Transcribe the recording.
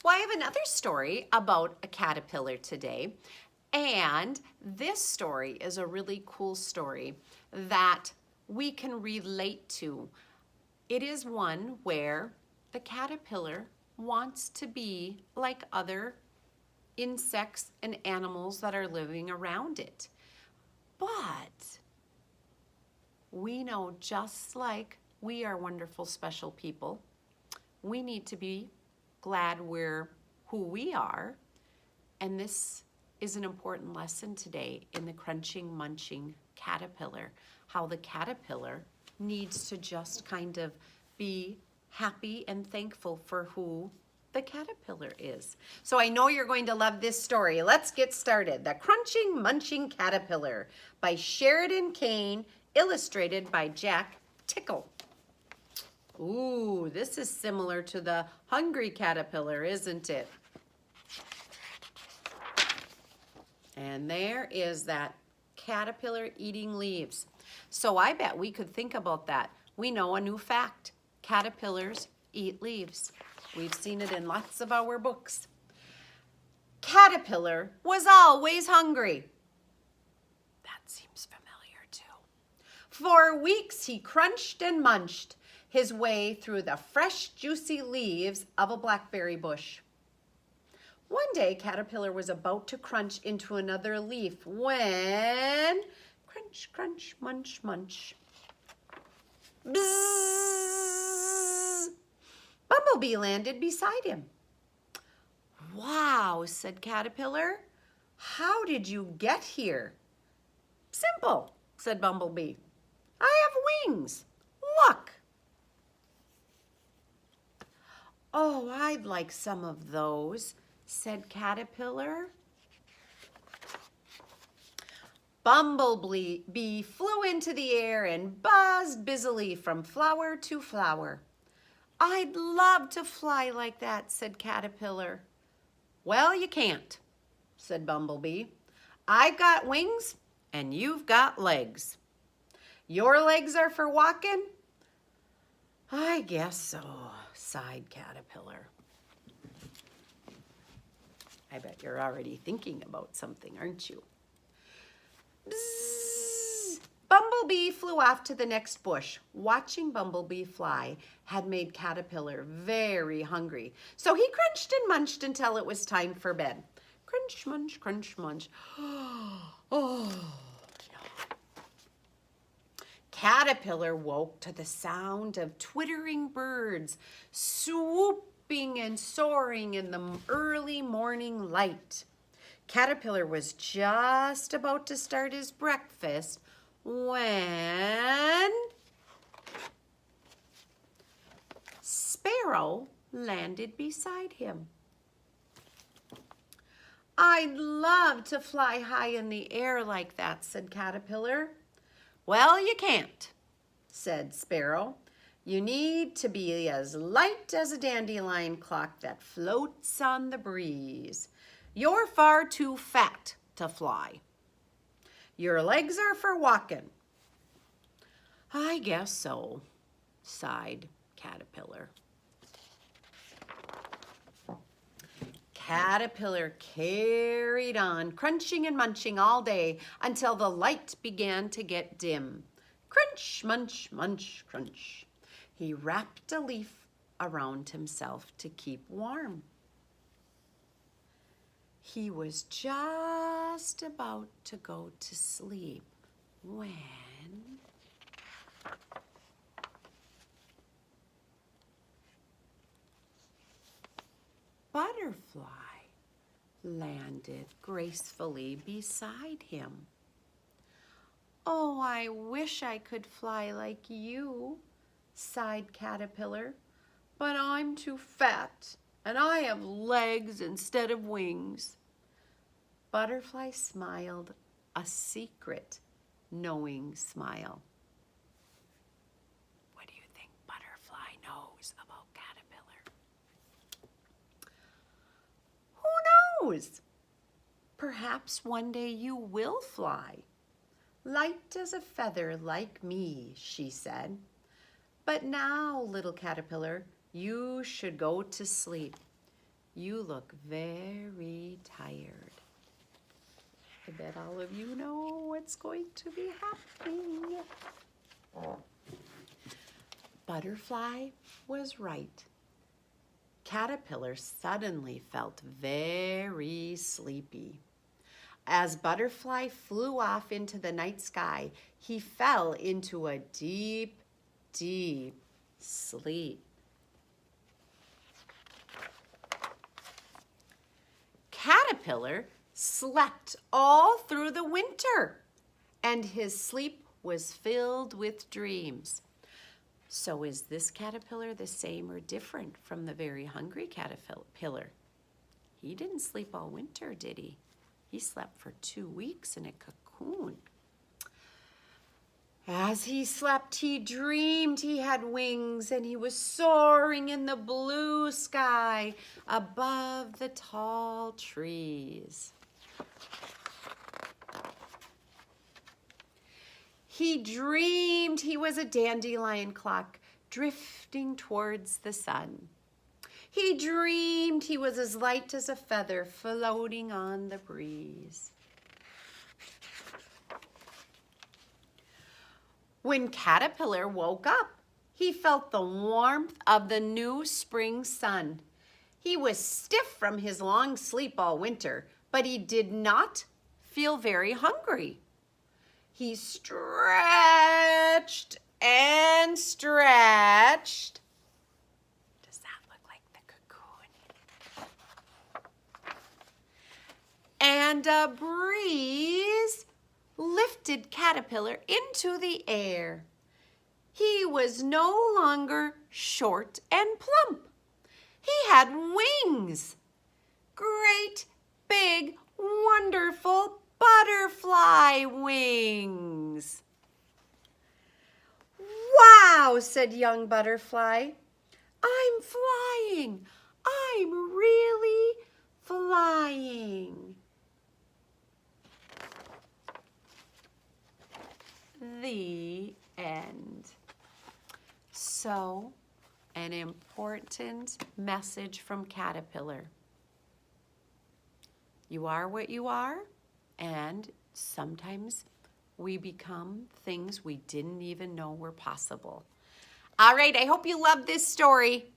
Well, I have another story about a caterpillar today. And this story is a really cool story that we can relate to. It is one where the caterpillar wants to be like other insects and animals that are living around it. But we know, just like we are wonderful, special people, we need to be glad we're who we are. And this is an important lesson today in the crunching, munching caterpillar, how the caterpillar needs to just kind of be happy and thankful for who the caterpillar is. So I know you're going to love this story. Let's get started. The Crunching Munching Caterpillar by Sheridan Kane, illustrated by Jack Tickle. Ooh, this is similar to the hungry caterpillar, isn't it? And there is that caterpillar eating leaves. So I bet we could think about that. We know a new fact. Caterpillars eat leaves. We've seen it in lots of our books. Caterpillar was always hungry. That seems familiar too. For weeks he crunched and munched his way through the fresh, juicy leaves of a blackberry bush. One day, Caterpillar was about to crunch into another leaf when, crunch, crunch, munch, munch. Bzzz! Bumblebee landed beside him. Wow, said Caterpillar. How did you get here? Simple, said Bumblebee. I have wings. Look. Oh, I'd like some of those, said Caterpillar. Bumblebee flew into the air and buzzed busily from flower to flower. I'd love to fly like that, said Caterpillar. Well, you can't, said Bumblebee. I've got wings and you've got legs. Your legs are for walking? I guess so, sighed Caterpillar. I bet you're already thinking about something, aren't you? Bzzz! Bumblebee flew off to the next bush. Watching Bumblebee fly had made Caterpillar very hungry. So he crunched and munched until it was time for bed. Crunch, munch, crunch, munch. Oh, Caterpillar woke to the sound of twittering birds swooping and soaring in the early morning light. Caterpillar was just about to start his breakfast when Sparrow landed beside him. I'd love to fly high in the air like that, said Caterpillar. Well, you can't, said Sparrow. You need to be as light as a dandelion clock that floats on the breeze. You're far too fat to fly. Your legs are for walking. I guess so, sighed Caterpillar. Caterpillar carried on, crunching and munching all day until the light began to get dim. Crunch, munch, munch, crunch. He wrapped a leaf around himself to keep warm. He was just about to go to sleep when Butterfly landed gracefully beside him. Oh, I wish I could fly like you, sighed Caterpillar, but I'm too fat and I have legs instead of wings. Butterfly smiled a secret, knowing smile. What do you think Butterfly knows about Caterpillar? Who knows? Perhaps one day you will fly. Light as a feather like me, she said. But now, little caterpillar, you should go to sleep. You look very tired. I bet all of you know what's going to be happening. Butterfly was right. Caterpillar suddenly felt very sleepy. As Butterfly flew off into the night sky, he fell into a deep, deep sleep. Caterpillar slept all through the winter, and his sleep was filled with dreams. So is this caterpillar the same or different from the very hungry caterpillar? He didn't sleep all winter, did he? He slept for 2 weeks in a cocoon. As he slept, he dreamed he had wings and he was soaring in the blue sky above the tall trees. He dreamed he was a dandelion clock drifting towards the sun. He dreamed he was as light as a feather floating on the breeze. When Caterpillar woke up, he felt the warmth of the new spring sun. He was stiff from his long sleep all winter, but he did not feel very hungry. He stretched and stretched. Does that look like the cocoon? And a breeze lifted Caterpillar into the air. He was no longer short and plump. He had wings. Great, big, wonderful butterfly wings. Wow, said young Butterfly. I'm flying. I'm really flying. The end. So, an important message from Caterpillar. You are what you are, and sometimes we become things we didn't even know were possible. All right, I hope you love this story.